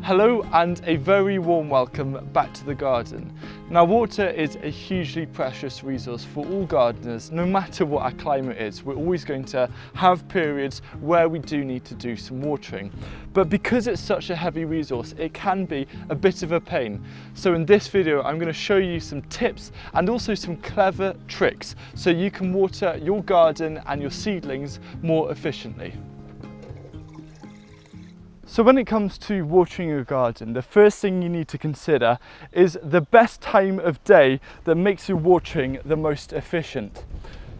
Hello and a very warm welcome back to the garden. Now, water is a hugely precious resource for all gardeners. No matter what our climate is, we're always going to have periods where we do need to do some watering. But because it's such a heavy resource, it can be a bit of a pain. So in this video, I'm going to show you some tips and also some clever tricks so you can water your garden and your seedlings more efficiently. So when it comes to watering your garden, the first thing you need to consider is the best time of day that makes your watering the most efficient.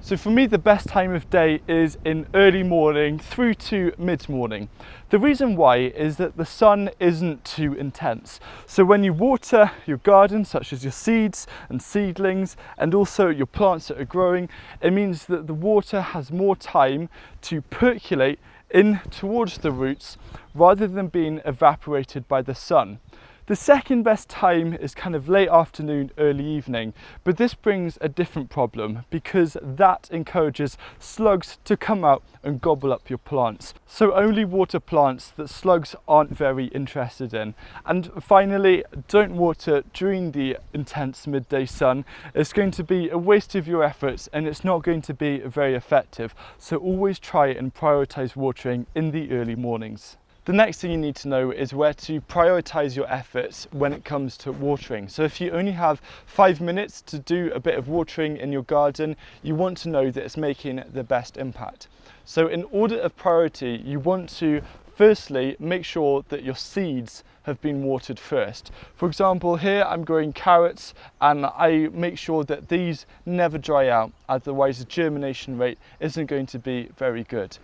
So for me, the best time of day is in early morning through to mid-morning. The reason why is that the sun isn't too intense. So when you water your garden, such as your seeds and seedlings, and also your plants that are growing, it means that the water has more time to percolate in towards the roots rather than being evaporated by the sun. The second best time is kind of late afternoon, early evening, but this brings a different problem because that encourages slugs to come out and gobble up your plants. So only water plants that slugs aren't very interested in. And finally, don't water during the intense midday sun. It's going to be a waste of your efforts and it's not going to be very effective. So always try and prioritize watering in the early mornings. The next thing you need to know is where to prioritize your efforts when it comes to watering. So if you only have 5 minutes to do a bit of watering in your garden, you want to know that it's making the best impact. So in order of priority, you want to firstly make sure that your seeds have been watered first. For example, here I'm growing carrots and I make sure that these never dry out, otherwise the germination rate isn't going to be very good.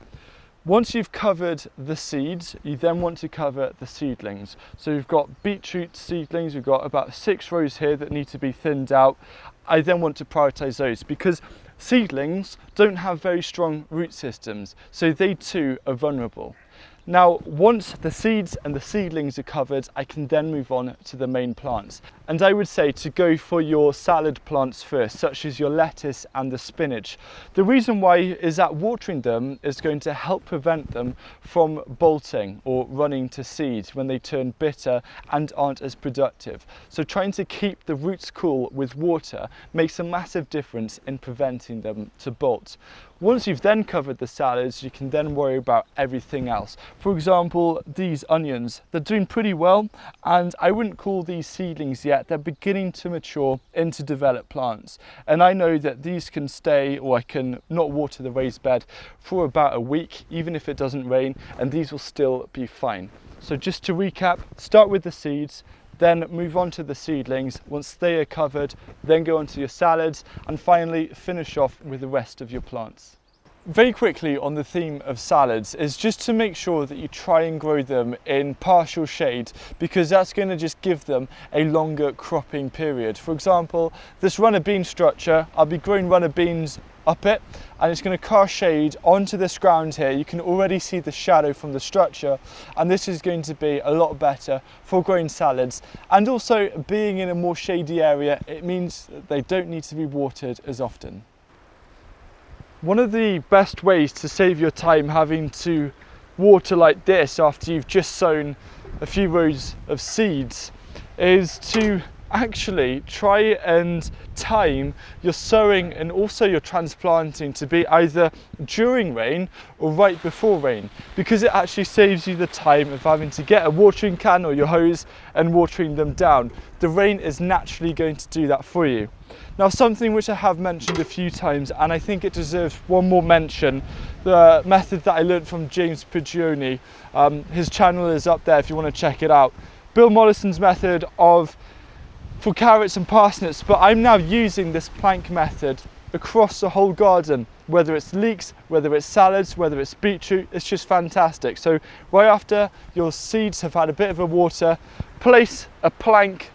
Once you've covered the seeds, you then want to cover the seedlings. So you've got beetroot seedlings, we've got about 6 rows here that need to be thinned out. I then want to prioritize those because seedlings don't have very strong root systems, so they too are vulnerable. Now, once the seeds and the seedlings are covered, I can then move on to the main plants. And I would say to go for your salad plants first, such as your lettuce and the spinach. The reason why is that watering them is going to help prevent them from bolting or running to seed when they turn bitter and aren't as productive. So trying to keep the roots cool with water makes a massive difference in preventing them to bolt. Once you've then covered the salads, you can then worry about everything else. For example, these onions, they're doing pretty well, and I wouldn't call these seedlings yet. They're beginning to mature into developed plants. And I know that these can stay, or I can not water the raised bed for about a week, even if it doesn't rain, and these will still be fine. So just to recap, start with the seeds, then move on to the seedlings. Once they are covered, then go on to your salads, and finally finish off with the rest of your plants. Very quickly on the theme of salads is just to make sure that you try and grow them in partial shade, because that's going to just give them a longer cropping period. For example, this runner bean structure, I'll be growing runner beans up it, and it's going to cast shade onto this ground here. You can already see the shadow from the structure, and this is going to be a lot better for growing salads. And also, being in a more shady area, it means that they don't need to be watered as often. One of the best ways to save your time having to water like this after you've just sown a few rows of seeds is to actually try and time your sowing and also your transplanting to be either during rain or right before rain, because it actually saves you the time of having to get a watering can or your hose and watering them down. The rain is naturally going to do that for you. Now, something which I have mentioned a few times, and I think it deserves one more mention, the method that I learned from James Prigioni. His channel is up there if you want to check it out. Bill Mollison's method for carrots and parsnips, but I'm now using this plank method across the whole garden, whether it's leeks, whether it's salads, whether it's beetroot. It's just fantastic. So right after your seeds have had a bit of a water, place a plank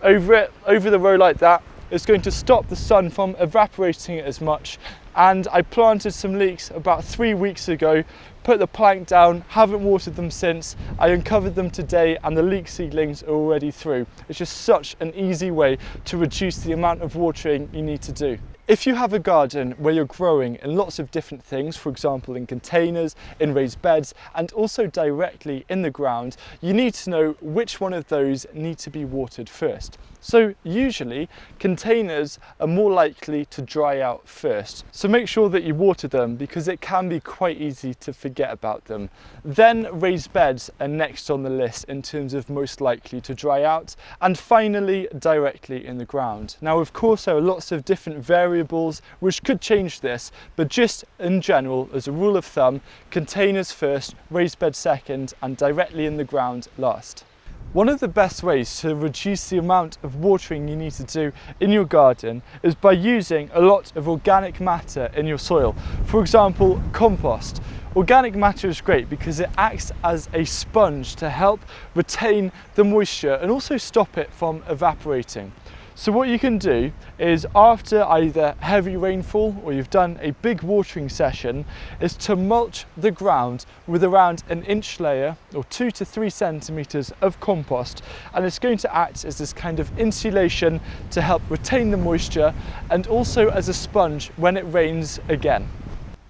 over it, over the row like that. It's going to stop the sun from evaporating it as much. And I planted some leeks about 3 weeks ago, put the plank down, haven't watered them since. I uncovered them today and the leek seedlings are already through. It's just such an easy way to reduce the amount of watering you need to do. If you have a garden where you're growing in lots of different things, for example in containers, in raised beds, and also directly in the ground, you need to know which one of those need to be watered first. So usually containers are more likely to dry out first. So make sure that you water them because it can be quite easy to forget about them. Then raised beds are next on the list in terms of most likely to dry out. And finally, directly in the ground. Now, of course, there are lots of different variables which could change this, but just in general, as a rule of thumb, containers first, raised bed second, and directly in the ground last. One of the best ways to reduce the amount of watering you need to do in your garden is by using a lot of organic matter in your soil. For example, compost. Organic matter is great because it acts as a sponge to help retain the moisture and also stop it from evaporating. So what you can do is, after either heavy rainfall or you've done a big watering session, is to mulch the ground with around an inch layer or 2 to 3 centimeters of compost, and it's going to act as this kind of insulation to help retain the moisture and also as a sponge when it rains again.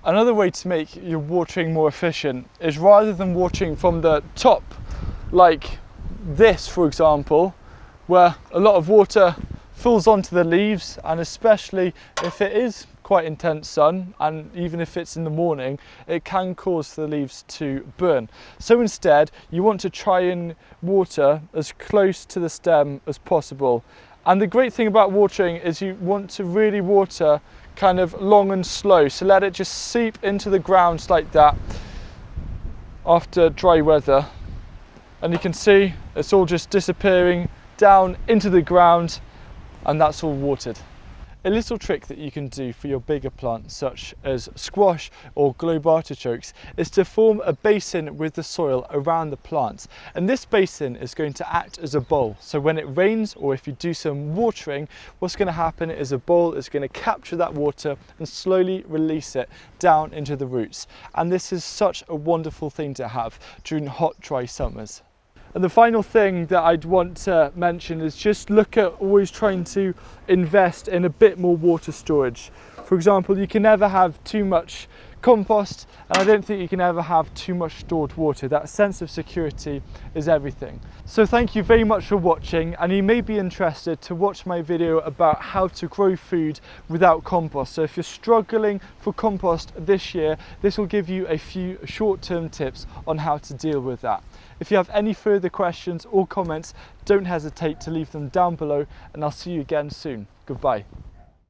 Another way to make your watering more efficient is, rather than watering from the top like this, for example, where a lot of water falls onto the leaves, and especially if it is quite intense sun, and even if it's in the morning, it can cause the leaves to burn. So instead, you want to try and water as close to the stem as possible. And the great thing about watering is you want to really water kind of long and slow, so let it just seep into the ground like that after dry weather. And you can see it's all just disappearing down into the ground, and that's all watered. A little trick that you can do for your bigger plants, such as squash or globe artichokes, is to form a basin with the soil around the plants. And this basin is going to act as a bowl. So when it rains, or if you do some watering, what's going to happen is a bowl is going to capture that water and slowly release it down into the roots. And this is such a wonderful thing to have during hot, dry summers. And the final thing that I'd want to mention is just look at always trying to invest in a bit more water storage. For example, you can never have too much compost, and I don't think you can ever have too much stored water. That sense of security is everything. So thank you very much for watching, and you may be interested to watch my video about how to grow food without compost. So if you're struggling for compost this year, this will give you a few short-term tips on how to deal with that. If you have any further questions or comments, don't hesitate to leave them down below, and I'll see you again soon. Goodbye.